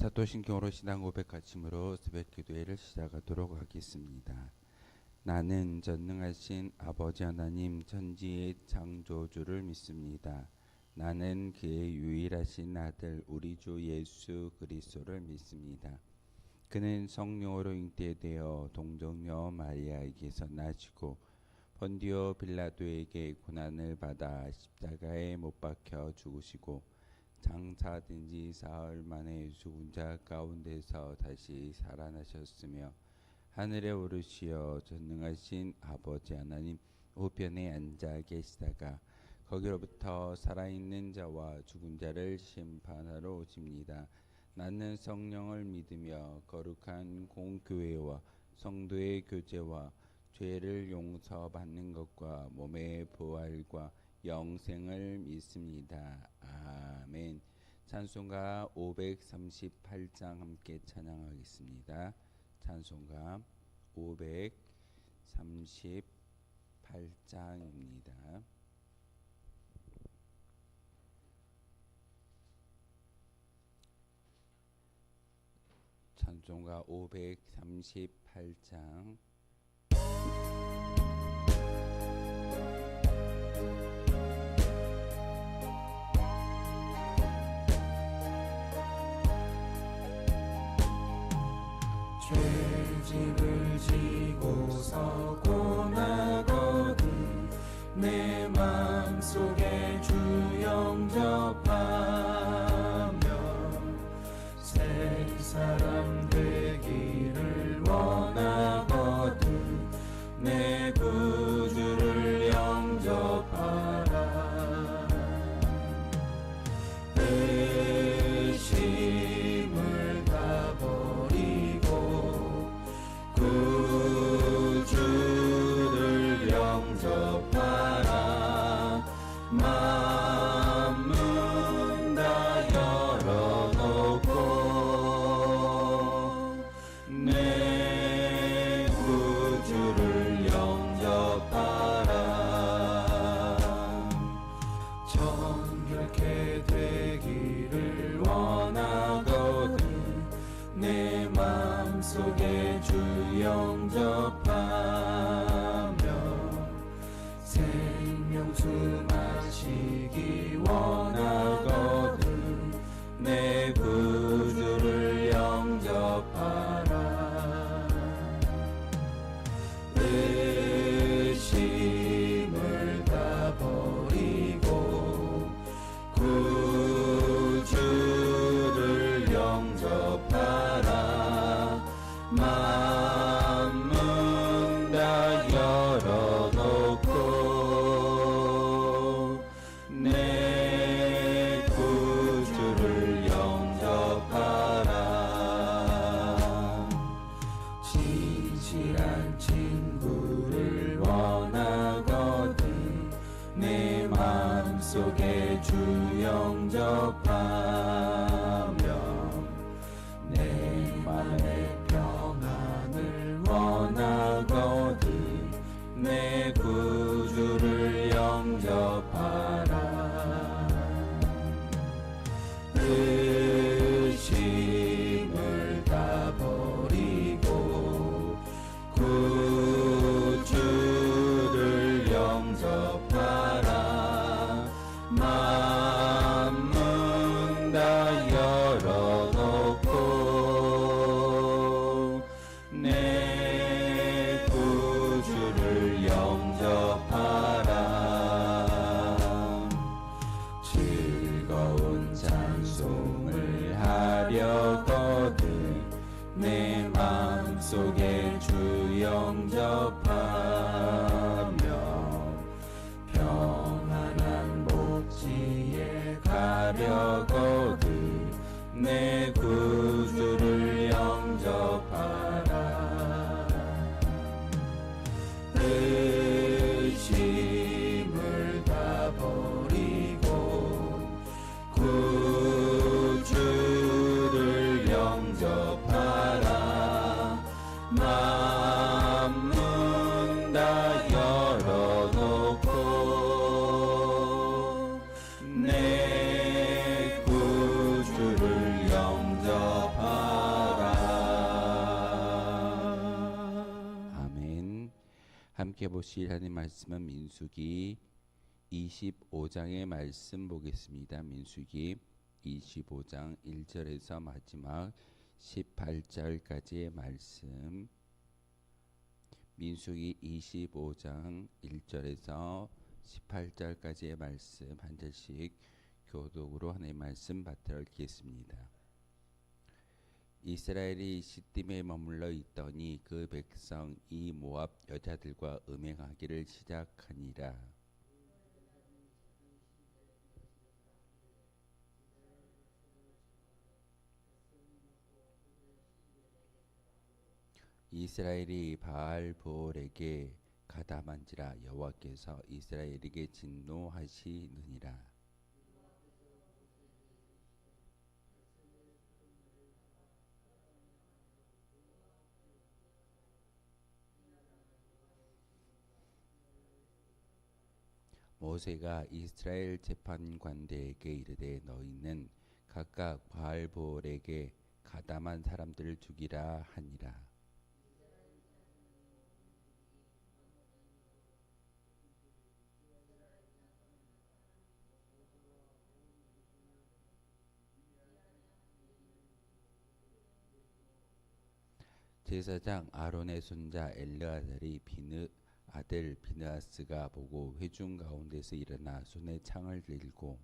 사도신경으로 신앙 고백 아침으로 새벽 기도회를 시작하도록 하겠습니다. 나는 전능하신 아버지 하나님 천지의 창조주를 믿습니다. 나는 그의 유일하신 아들 우리 주 예수 그리스도를 믿습니다. 그는 성령으로 잉태되어 동정녀 마리아에게서 나시고 본디오 빌라도에게 고난을 받아 십자가에 못 박혀 죽으시고 장사된 지 사흘 만에 죽은 자 가운데서 다시 살아나셨으며 하늘에 오르시어 전능하신 아버지 하나님 우편에 앉아 계시다가 거기로부터 살아있는 자와 죽은 자를 심판하러 오십니다. 나는 성령을 믿으며 거룩한 공교회와 성도의 교제와 죄를 용서받는 것과 몸의 부활과 영생을 믿습니다. 아멘. 찬송가 538장 함께 찬양하겠습니다. 찬송가 538장입니다. 찬송가 538장 죄짐을 지고 서고 나거든 내 맘속에 주 영접하며 새 사람 되기를 원하거든 내 구주를 영접하라. 의심을 다 버리고 구주를 영접하라. 만문 다 열어놓고 내 구주를 영접하라. 정결케 되기를 원하거든 내 맘속에 주 영접하며 생명수 마시기 원하거든 내 구주를 영접하라. 의심을 다 버리고 구주를 영접하라. 만문 다 열어놓고 내 구주를 영접하라. 진실한 친구를 원하거든 내 마음속에 주 영접하며 내 맘의 평안을 원하거든 내 구주를 영접하라. 의심을 다 버리고 구주를 영접하라. 만문 다 열어놓고 내 구주를 영접하라. 함께 보실 하나님 말씀은 민수기 25장의 말씀 보겠습니다. 민수기 25장 1절에서 마지막 18절까지의 말씀. 민수기 25장 1절에서 18절까지의 말씀 한 절씩 교독으로 하나님의 말씀 받들어 읽겠습니다. 이스라엘이 시딤에 머물러 있더니 그 백성이 모압 여자들과 음행하기를 시작하니라. 이스라엘이 바알볼에게 가담한지라 여호와께서 이스라엘에게 진노하시느니라. 모세가 이스라엘 재판관들에게 이르되 너희는 각각 바알볼에게 가담한 사람들을 죽이라 하니라. 제사장 아론의 손자 엘르아살이 아들 비느하스가 보고 회중 가운데서 일어나 손에 창을 들고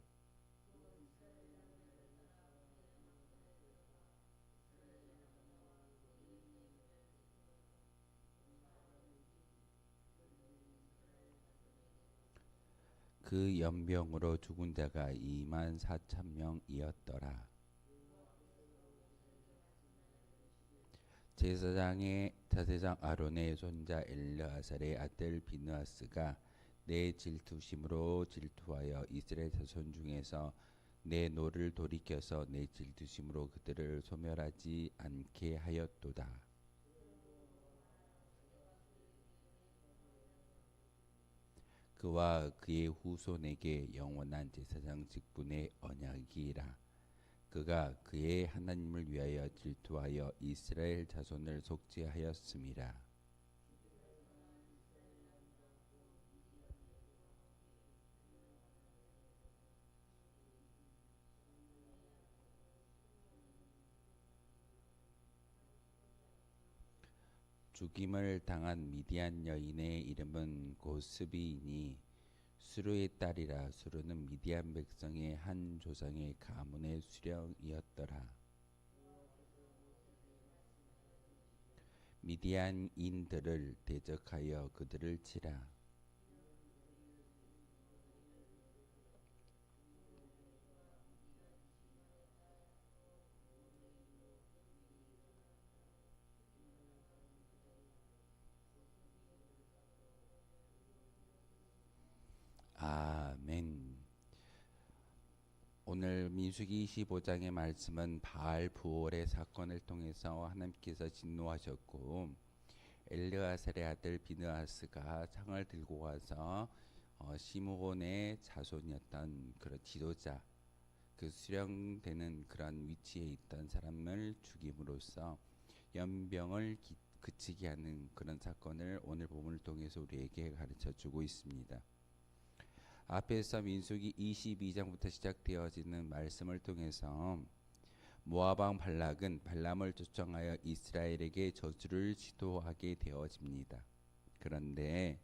그 연병으로 죽은 자가 24,000명이었더라. 제사장 아론의 손자 엘르아살의 아들 비느하스가 내 질투심으로 질투하여 이스라엘 자손 중에서 내 노를 돌이켜서 내 질투심으로 그들을 소멸하지 않게 하였도다. 그와 그의 후손에게 영원한 제사장 직분의 언약이라. 그가 그의 하나님을 위하여 질투하여 이스라엘 자손을 속죄하였음이라. 죽임을 당한 미디안 여인의 이름은 고스비이니 수르의 딸이라. 수르는 미디안 백성의 한 조상의 가문의 수령이었더라. 미디안인들을 대적하여 그들을 치라. 아멘. 오늘 민수기 25장의 말씀은 바알 부올의 사건을 통해서 하나님께서 진노하셨고 엘르아살의 아들 비느하스가 창을 들고 와서 시므온의 자손이었던 그런 지도자, 그 수령되는 그런 위치에 있던 사람을 죽임으로써 연병을 그치게 하는 그런 사건을 오늘 본문을 통해서 우리에게 가르쳐 주고 있습니다. 앞에서 민수기 22장부터 시작되어지는 말씀을 통해서 모압 왕 발락은 발람을 초청하여 이스라엘에게 저주를 시도하게 되어집니다. 그런데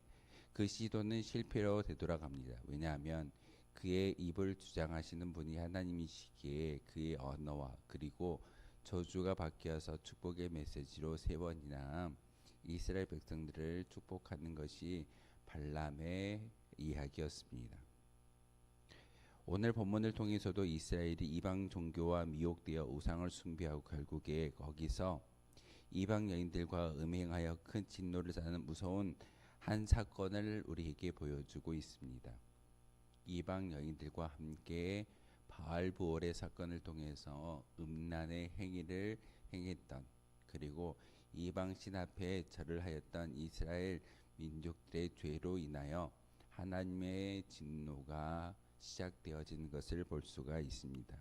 그 시도는 실패로 되돌아갑니다. 왜냐하면 그의 입을 주장하시는 분이 하나님이시기에 그의 언어와 그리고 저주가 바뀌어서 축복의 메시지로 3번이나 이스라엘 백성들을 축복하는 것이 발람의 이야기였습니다. 오늘 본문을 통해서도 이스라엘이 이방 종교와 미혹되어 우상을 숭배하고 결국에 거기서 이방 여인들과 음행하여 큰 진노를 사는 무서운 한 사건을 우리에게 보여주고 있습니다. 이방 여인들과 함께 바알부올의 사건을 통해서 음란의 행위를 행했던, 그리고 이방 신 앞에 절을 하였던 이스라엘 민족들의 죄로 인하여 하나님의 진노가 시작되어지는 것을 볼 수가 있습니다.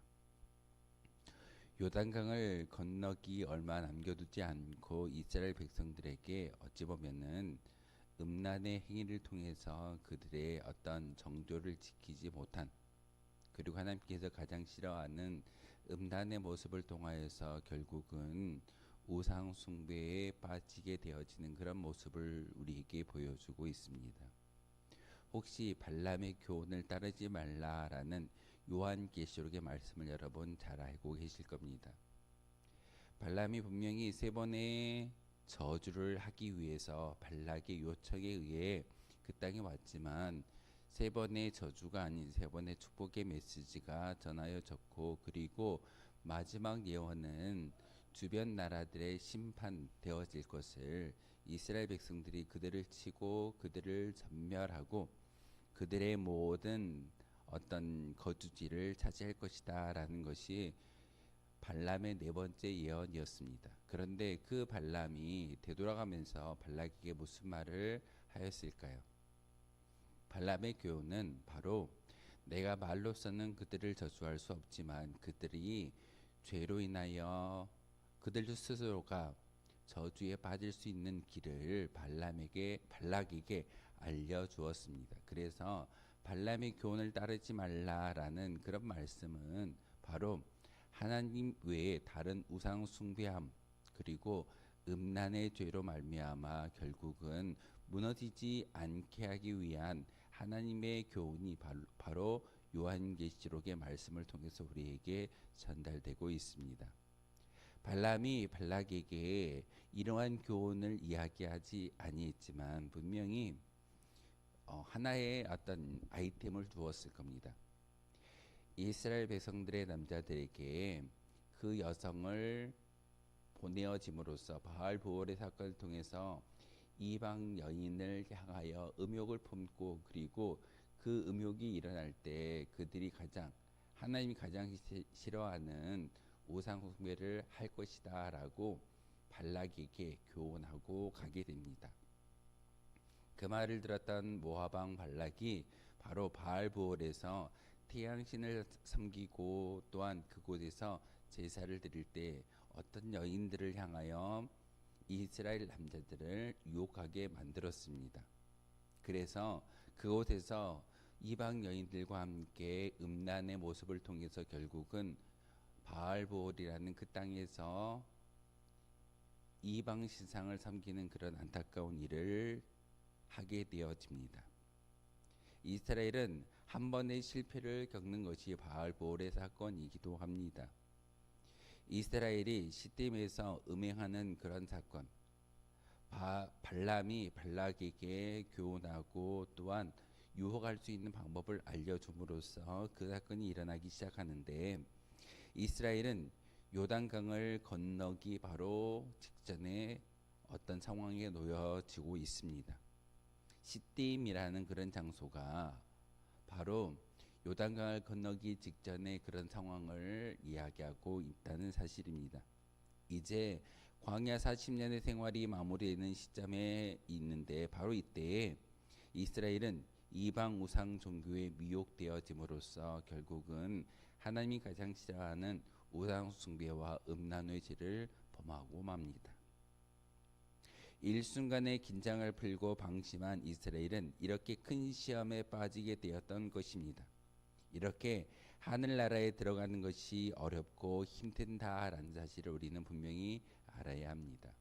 요단강을 건너기 얼마 남겨두지 않고 이스라엘 백성들에게 어찌 보면은 음란의 행위를 통해서 그들의 어떤 정조를 지키지 못한, 그리고 하나님께서 가장 싫어하는 음란의 모습을 통하여서 결국은 우상 숭배에 빠지게 되어지는 그런 모습을 우리에게 보여주고 있습니다. 혹시 발람의 교훈을 따르지 말라라는 요한계시록의 말씀을 여러분 잘 알고 계실 겁니다. 발람이 분명히 세 번의 저주를 하기 위해서 발락의 요청에 의해 그 땅에 왔지만 세 번의 저주가 아닌 세 번의 축복의 메시지가 전하여졌고, 그리고 마지막 예언은 주변 나라들의 심판되어질 것을, 이스라엘 백성들이 그들을 치고 그들을 전멸하고 그들의 모든 어떤 거주지를 차지할 것이다 라는 것이 발람의 네 번째 예언이었습니다. 그런데 그 발람이 되돌아가면서 발락에게 무슨 말을 하였을까요? 발람의 교훈은 바로 내가 말로서는 그들을 저주할 수 없지만 그들이 죄로 인하여 그들 스스로가 저주에 빠질 수 있는 길을 발락에게 알려주었습니다. 그래서 발람의 교훈을 따르지 말라라는 그런 말씀은 바로 하나님 외에 다른 우상 숭배함, 그리고 음란의 죄로 말미암아 결국은 무너지지 않게 하기 위한 하나님의 교훈이 바로 요한계시록의 말씀을 통해서 우리에게 전달되고 있습니다. 발람이 발락에게 이러한 교훈을 이야기하지 아니했지만 분명히 하나의 어떤 아이템을 두었을 겁니다. 이스라엘 백성들의 남자들에게 그 여성을 보내어짐으로써 바알보올의 사건을 통해서 이방 여인을 향하여 음욕을 품고, 그리고 그 음욕이 일어날 때 그들이 하나님이 가장 싫어하는 우상 숭배를 할 것이다 라고 발락에게 교훈하고 가게 됩니다. 그 말을 들었던 모압 왕 발락이 바로 바알보올에서 태양신을 섬기고 또한 그곳에서 제사를 드릴 때 어떤 여인들을 향하여 이스라엘 남자들을 유혹하게 만들었습니다. 그래서 그곳에서 이방 여인들과 함께 음란의 모습을 통해서 결국은 바알보올이라는 그 땅에서 이방 신상을 섬기는 그런 안타까운 일을 하게 되어집니다. 이스라엘은 한 번의 실패를 겪는 것이 바알보올의 사건이기도 합니다. 이스라엘이 시딤에서 음행하는 그런 사건, 발람이 발락에게 교훈하고 또한 유혹할 수 있는 방법을 알려줌으로써 그 사건이 일어나기 시작하는데, 이스라엘은 요단강을 건너기 바로 직전에 어떤 상황에 놓여지고 있습니다. 시딤이라는 그런 장소가 바로 요단강을 건너기 직전의 그런 상황을 이야기하고 있다는 사실입니다. 이제 광야 40년의 생활이 마무리되는 시점에 있는데, 바로 이때에 이스라엘은 이방 우상 종교에 미혹되어짐으로써 결국은 하나님이 가장 싫어하는 우상 숭배와 음란의 죄를 범하고 맙니다. 일순간의 긴장을 풀고 방심한 이스라엘은 이렇게 큰 시험에 빠지게 되었던 것입니다. 이렇게 하늘나라에 들어가는 것이 어렵고 힘든다라는 사실을 우리는 분명히 알아야 합니다.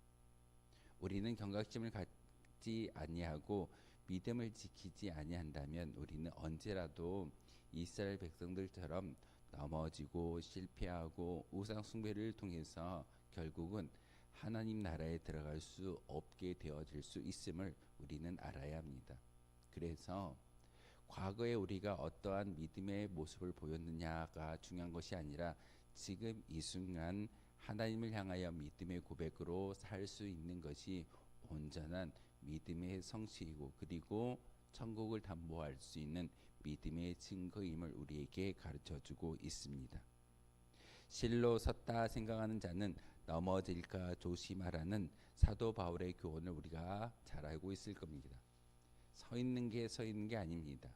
우리는 경각심을 갖지 아니하고 믿음을 지키지 아니한다면 우리는 언제라도 이스라엘 백성들처럼 넘어지고 실패하고 우상 숭배를 통해서 결국은 하나님 나라에 들어갈 수 없게 되어질 수 있음을 우리는 알아야 합니다. 그래서 과거에 우리가 어떠한 믿음의 모습을 보였느냐가 중요한 것이 아니라 지금 이 순간 하나님을 향하여 믿음의 고백으로 살 수 있는 것이 온전한 믿음의 성취이고, 그리고 천국을 담보할 수 있는 믿음의 증거임을 우리에게 가르쳐주고 있습니다. 실로 섰다 생각하는 자는 넘어질까 조심하라는 사도 바울의 교훈을 우리가 잘 알고 있을 겁니다. 서 있는 게 아닙니다.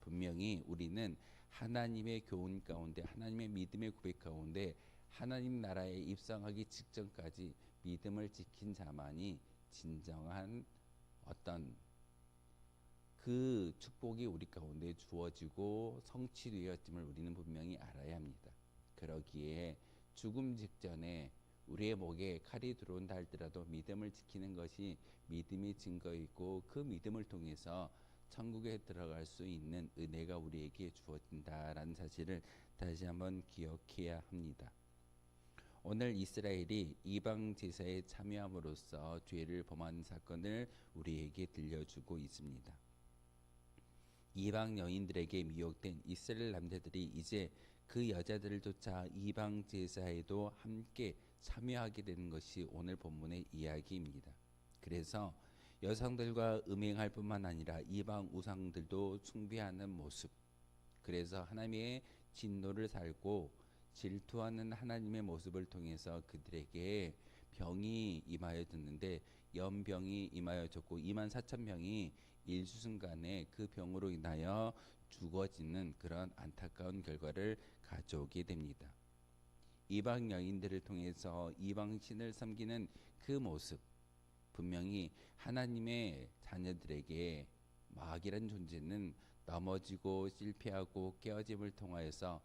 분명히 우리는 하나님의 교훈 가운데, 하나님의 믿음의 고백 가운데 하나님 나라에 입성하기 직전까지 믿음을 지킨 자만이 진정한 어떤 그 축복이 우리 가운데 주어지고 성취되었음을 우리는 분명히 알아야 합니다. 그러기에 죽음 직전에 우리의 목에 칼이 들어온다 할지라도 믿음을 지키는 것이 믿음의 증거이고 그 믿음을 통해서 천국에 들어갈 수 있는 은혜가 우리에게 주어진다라는 사실을 다시 한번 기억해야 합니다. 오늘 이스라엘이 이방 제사에 참여함으로써 죄를 범한 사건을 우리에게 들려주고 있습니다. 이방 여인들에게 미혹된 이스라엘 남자들이 이제 그 여자들을 쫓아 이방 제사에도 함께 참여하게 되는 것이 오늘 본문의 이야기입니다. 그래서 여성들과 음행할 뿐만 아니라 이방 우상들도 숭배하는 모습, 그래서 하나님의 진노를 살고 질투하는 하나님의 모습을 통해서 그들에게 병이 임하여졌는데 연병이 임하여졌고 24,000명이 일수순간에 그 병으로 인하여 죽어지는 그런 안타까운 결과를 가져오게 됩니다. 이방 여인들을 통해서 이방 신을 섬기는 그 모습, 분명히 하나님의 자녀들에게 마귀란 존재는 넘어지고 실패하고 깨어짐을 통하여서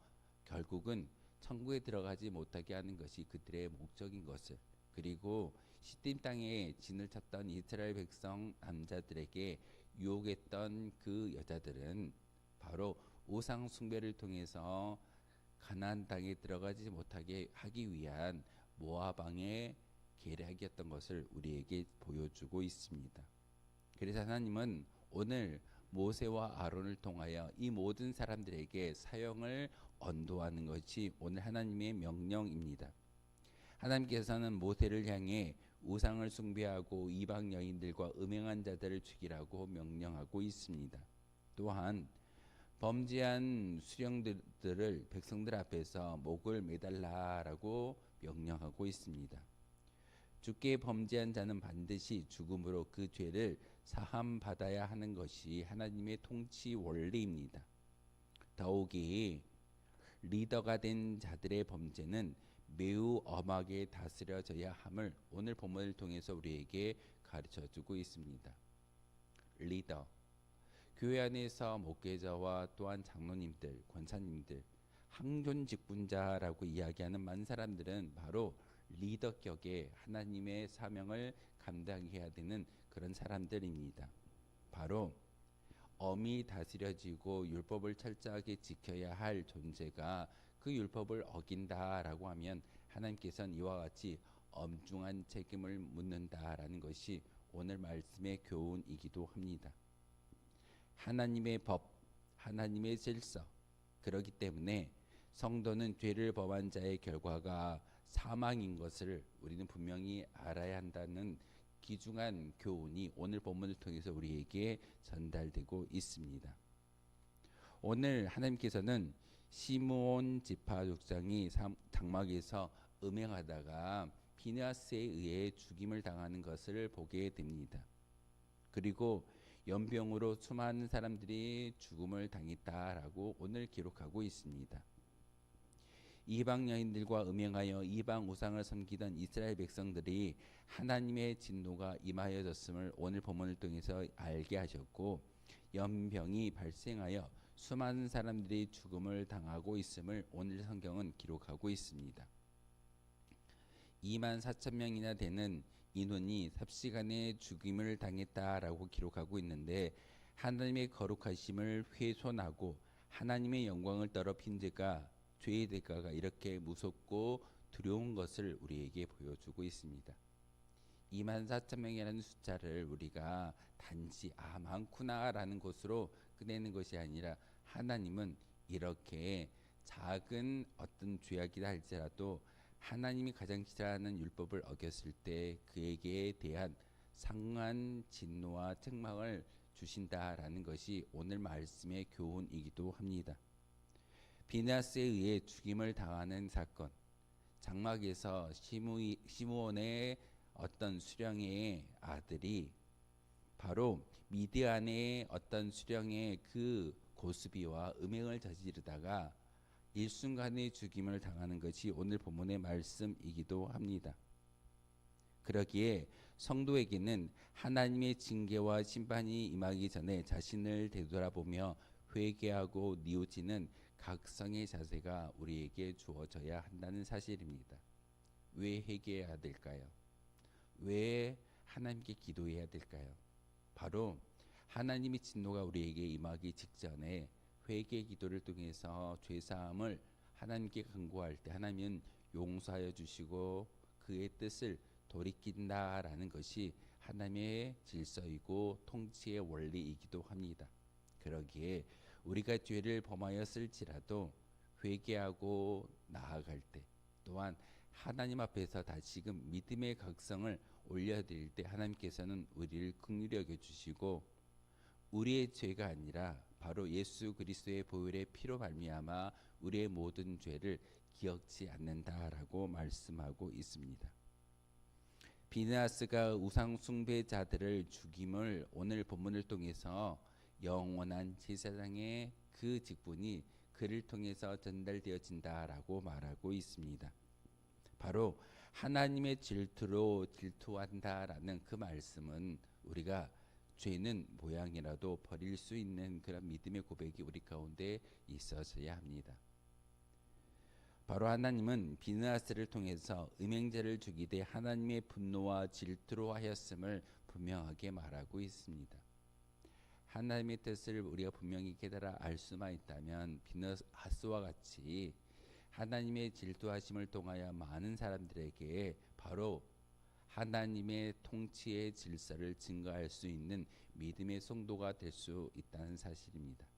결국은 천국에 들어가지 못하게 하는 것이 그들의 목적인 것을, 그리고 시딤 땅에 진을 쳤던 이스라엘 백성 남자들에게 유혹했던 그 여자들은 바로 우상 숭배를 통해서 가나안 땅에 들어가지 못하게 하기 위한 모압 왕의 계략이었던 것을 우리에게 보여주고 있습니다. 그래서 하나님은 오늘 모세와 아론을 통하여 이 모든 사람들에게 사형을 언도하는 것이 오늘 하나님의 명령입니다. 하나님께서는 모세를 향해 우상을 숭배하고 이방 여인들과 음행한 자들을 죽이라고 명령하고 있습니다. 또한 범죄한 수령들을 백성들 앞에서 목을 매달라라고 명령하고 있습니다. 주께 범죄한 자는 반드시 죽음으로 그 죄를 사함받아야 하는 것이 하나님의 통치 원리입니다. 더욱이 리더가 된 자들의 범죄는 매우 엄하게 다스려져야 함을 오늘 본문을 통해서 우리에게 가르쳐주고 있습니다. 리더, 교회 안에서 목회자와 또한 장로님들, 권사님들, 항존 직분자라고 이야기하는 많은 사람들은 바로 리더격의 하나님의 사명을 감당해야 되는 그런 사람들입니다. 바로 엄히 다스려지고 율법을 철저하게 지켜야 할 존재가 그 율법을 어긴다라고 하면 하나님께서는 이와 같이 엄중한 책임을 묻는다라는 것이 오늘 말씀의 교훈이기도 합니다. 하나님의 법, 하나님의 질서, 그렇기 때문에 성도는 죄를 범한 자의 결과가 사망인 것을 우리는 분명히 알아야 한다는 귀중한 교훈이 오늘 본문을 통해서 우리에게 전달되고 있습니다. 오늘 하나님께서는 시므온 지파 족장이 장막에서 음행하다가 비느하스에 의해 죽임을 당하는 것을 보게 됩니다. 그리고 연병으로 수많은 사람들이 죽음을 당했다라고 오늘 기록하고 있습니다. 이방 여인들과 음행하여 이방 우상을 섬기던 이스라엘 백성들이 하나님의 진노가 임하여졌음을 오늘 본문을 통해서 알게 하셨고, 연병이 발생하여 수많은 사람들이 죽음을 당하고 있음을 오늘 성경은 기록하고 있습니다. 24,000명이나 되는 인원이 삽시간에 죽임을 당했다라고 기록하고 있는데, 하나님의 거룩하심을 훼손하고 하나님의 영광을 더럽힌 죄가, 죄의 대가가 이렇게 무섭고 두려운 것을 우리에게 보여주고 있습니다. 24,000명이라는 숫자를 우리가 단지 많구나라는 것으로 끝내는 것이 아니라, 하나님은 이렇게 작은 어떤 죄악이라 할지라도 하나님이 가장 싫어하는 율법을 어겼을 때 그에게 대한 상한 진노와 책망을 주신다라는 것이 오늘 말씀의 교훈이기도 합니다. 비느하스에 의해 죽임을 당하는 사건, 장막에서 시므온의 어떤 수령의 아들이 바로 미디안의 어떤 수령의 그 고수비와 음행을 저지르다가 일순간에 죽임을 당하는 것이 오늘 본문의 말씀이기도 합니다. 그러기에 성도에게는 하나님의 징계와 심판이 임하기 전에 자신을 되돌아보며 회개하고 뉘우치는 각성의 자세가 우리에게 주어져야 한다는 사실입니다. 왜 회개해야 될까요? 왜 하나님께 기도해야 될까요? 바로 하나님의 진노가 우리에게 임하기 직전에 회개 기도를 통해서 죄사함을 하나님께 간구할 때 하나님은 용서하여 주시고 그의 뜻을 돌이킨다라는 것이 하나님의 질서이고 통치의 원리이기도 합니다. 그러기에 우리가 죄를 범하였을지라도 회개하고 나아갈 때 또한 하나님 앞에서 다시금 믿음의 각성을 올려드릴 때 하나님께서는 우리를 긍휼히 여겨 주시고 우리의 죄가 아니라 바로 예수 그리스도의 보혈의 피로 말미암아 우리의 모든 죄를 기억지 않는다라고 말씀하고 있습니다. 비느하스가 우상 숭배자들을 죽임을 오늘 본문을 통해서 영원한 제사장의 그 직분이 그를 통해서 전달되어진다라고 말하고 있습니다. 바로 하나님의 질투로 질투한다라는 그 말씀은 우리가 죄는 모양이라도 버릴 수 있는 그런 믿음의 고백이 우리 가운데 있어서야 합니다. 바로 하나님은 비느하스를 통해서 음행자를 죽이되 하나님의 분노와 질투로 하였음을 분명하게 말하고 있습니다. 하나님의 뜻을 우리가 분명히 깨달아 알 수만 있다면 비느하스와 같이 하나님의 질투하심을 통하여 많은 사람들에게 바로 하나님의 통치의 질서를 증거할 수 있는 믿음의 성도가 될 수 있다는 사실입니다.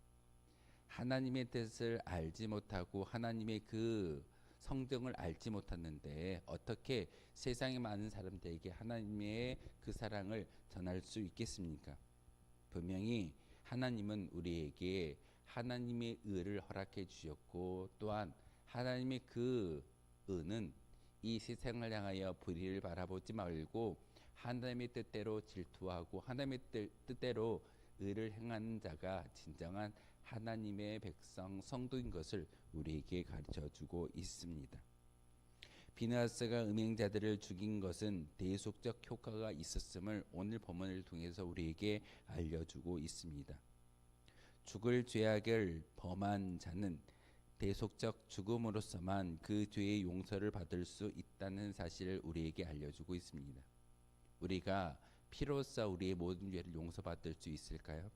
하나님의 뜻을 알지 못하고 하나님의 그 성정을 알지 못했는데 어떻게 세상의 많은 사람들에게 하나님의 그 사랑을 전할 수 있겠습니까? 분명히 하나님은 우리에게 하나님의 의를 허락해 주셨고 또한 하나님의 그 의는 이 세상을 향하여 불의를 바라보지 말고 하나님의 뜻대로 질투하고 하나님의 뜻대로 의를 행하는 자가 진정한 하나님의 백성 성도인 것을 우리에게 가르쳐주고 있습니다. 비느하스가 음행자들을 죽인 것은 대속적 효과가 있었음을 오늘 본문을 통해서 우리에게 알려주고 있습니다. 죽을 죄악을 범한 자는 대속적 죽음으로서만 그 죄의 용서를 받을 수 있다는 사실을 우리에게 알려주고 있습니다. 우리가 피로써 우리의 모든 죄를 용서받을 수 있을까요?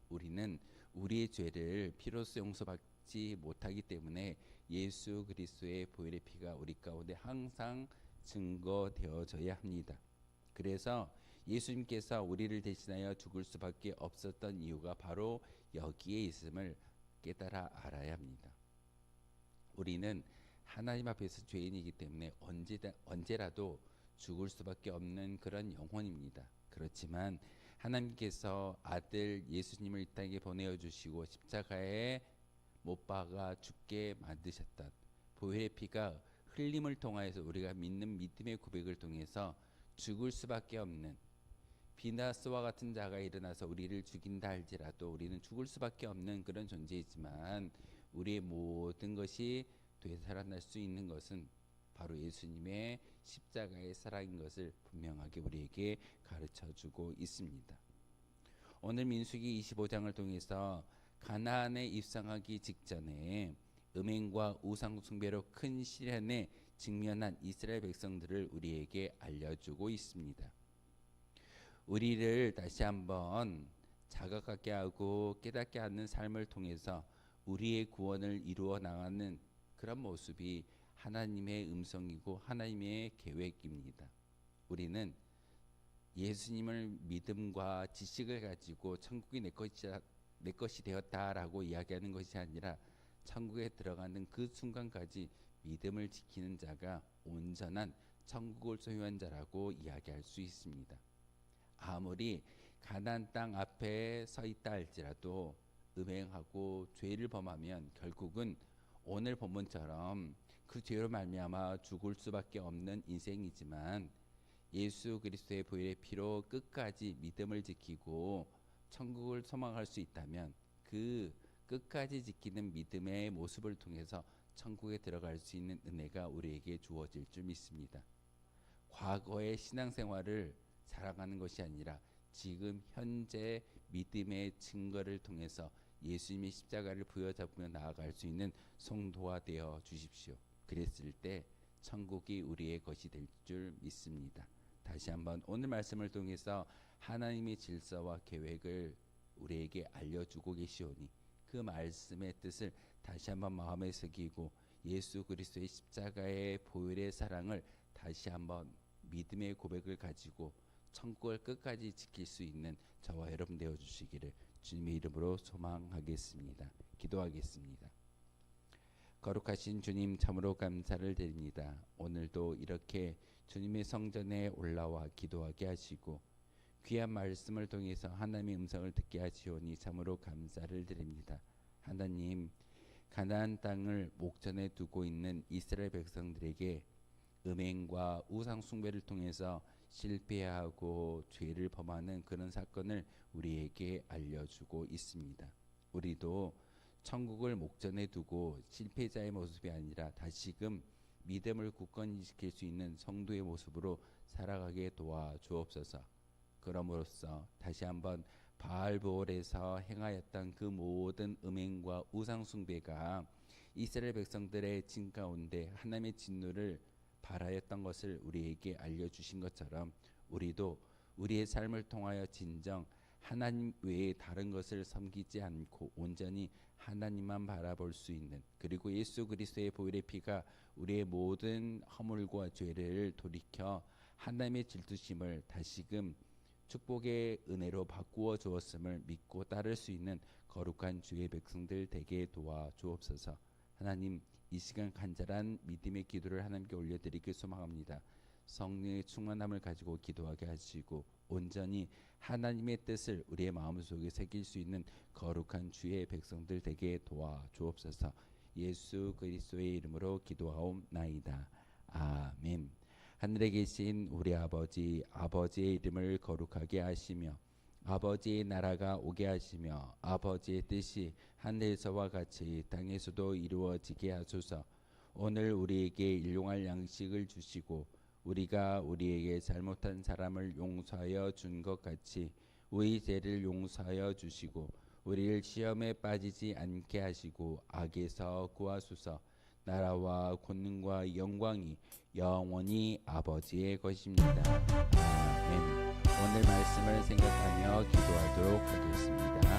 우리는 우리의 죄를 피로써 용서받지 못하기 때문에 예수 그리스도의 보혈의 피가 우리 가운데 항상 증거되어져야 합니다. 그래서 예수님께서 우리를 대신하여 죽을 수밖에 없었던 이유가 바로 여기에 있음을 깨달아 알아야 합니다. 우리는 하나님 앞에서 죄인이기 때문에 언제라도 죽을 수밖에 없는 그런 영혼입니다. 그렇지만 하나님께서 아들 예수님을 이 땅에 보내어 주시고 십자가에 못 박아 죽게 만드셨던 보혈의 피가 흘림을 통하여서 우리가 믿는 믿음의 고백을 통해서 죽을 수밖에 없는 비느하스와 같은 자가 일어나서 우리를 죽인다 할지라도 우리는 죽을 수밖에 없는 그런 존재이지만 우리의 모든 것이 되살아날 수 있는 것은 바로 예수님의 십자가의 사랑인 것을 분명하게 우리에게 가르쳐주고 있습니다. 오늘 민수기 25장을 통해서 가나안에 입성하기 직전에 음행과 우상 숭배로 큰 시련에 직면한 이스라엘 백성들을 우리에게 알려주고 있습니다. 우리를 다시 한번 자각하게 하고 깨닫게 하는 삶을 통해서 우리의 구원을 이루어 나가는 그런 모습이 하나님의 음성이고 하나님의 계획입니다. 우리는 예수님을 믿음과 지식을 가지고 천국이 내 것이 되었다라고 이야기하는 것이 아니라 천국에 들어가는 그 순간까지 믿음을 지키는 자가 온전한 천국을 소유한 자라고 이야기할 수 있습니다. 아무리 가나안 땅 앞에 서 있다 할지라도 음행하고 죄를 범하면 결국은 오늘 본문처럼 그 죄로 말미암아 죽을 수밖에 없는 인생이지만 예수 그리스도의 보혈의 피로 끝까지 믿음을 지키고 천국을 소망할 수 있다면 그 끝까지 지키는 믿음의 모습을 통해서 천국에 들어갈 수 있는 은혜가 우리에게 주어질 줄 믿습니다. 과거의 신앙생활을 살아가는 것이 아니라 지금 현재 믿음의 증거를 통해서 예수님의 십자가를 부여잡으며 나아갈 수 있는 성도가 되어 주십시오. 그랬을 때 천국이 우리의 것이 될 줄 믿습니다. 다시 한번 오늘 말씀을 통해서 하나님의 질서와 계획을 우리에게 알려주고 계시오니 그 말씀의 뜻을 다시 한번 마음에 새기고 예수 그리스도의 십자가의 보혈의 사랑을 다시 한번 믿음의 고백을 가지고 천국을 끝까지 지킬 수 있는 저와 여러분 되어 주시기를 주님의 이름으로 소망하겠습니다. 기도하겠습니다. 거룩하신 주님, 참으로 감사를 드립니다. 오늘도 이렇게 주님의 성전에 올라와 기도하게 하시고 귀한 말씀을 통해서 하나님의 음성을 듣게 하시오니 참으로 감사를 드립니다. 하나님, 가나안 땅을 목전에 두고 있는 이스라엘 백성들에게 음행과 우상 숭배를 통해서 실패하고 죄를 범하는 그런 사건을 우리에게 알려주고 있습니다. 우리도 천국을 목전에 두고 실패자의 모습이 아니라 다시금 믿음을 굳건히 지킬 수 있는 성도의 모습으로 살아가게 도와주옵소서. 그럼으로써 다시 한번 바알보올에서 행하였던 그 모든 음행과 우상 숭배가 이스라엘 백성들의 진 가운데 하나님의 진노를 발하였던 것을 우리에게 알려주신 것처럼 우리도 우리의 삶을 통하여 진정 하나님 외에 다른 것을 섬기지 않고 온전히 하나님만 바라볼 수 있는, 그리고 예수 그리스도의 보혈의 피가 우리의 모든 허물과 죄를 돌이켜 하나님의 질투심을 다시금 축복의 은혜로 바꾸어 주었음을 믿고 따를 수 있는 거룩한 주의 백성들 되게 도와주옵소서. 하나님, 이 시간 간절한 믿음의 기도를 하나님께 올려드리길 소망합니다. 성령의 충만함을 가지고 기도하게 하시고 온전히 하나님의 뜻을 우리의 마음속에 새길 수 있는 거룩한 주의 백성들 되게 도와주옵소서. 예수 그리스도의 이름으로 기도하옵나이다. 아멘. 하늘에 계신 우리 아버지, 아버지의 이름을 거룩하게 하시며 아버지의 나라가 오게 하시며 아버지의 뜻이 하늘에서와 같이 땅에서도 이루어지게 하소서. 오늘 우리에게 일용할 양식을 주시고 우리가 우리에게 잘못한 사람을 용서하여 준 것 같이 우리 죄를 용서하여 주시고 우리를 시험에 빠지지 않게 하시고 악에서 구하소서. 나라와 권능과 영광이 영원히 아버지의 것입니다. 아멘. 오늘 말씀을 생각하며 기도하도록 하겠습니다.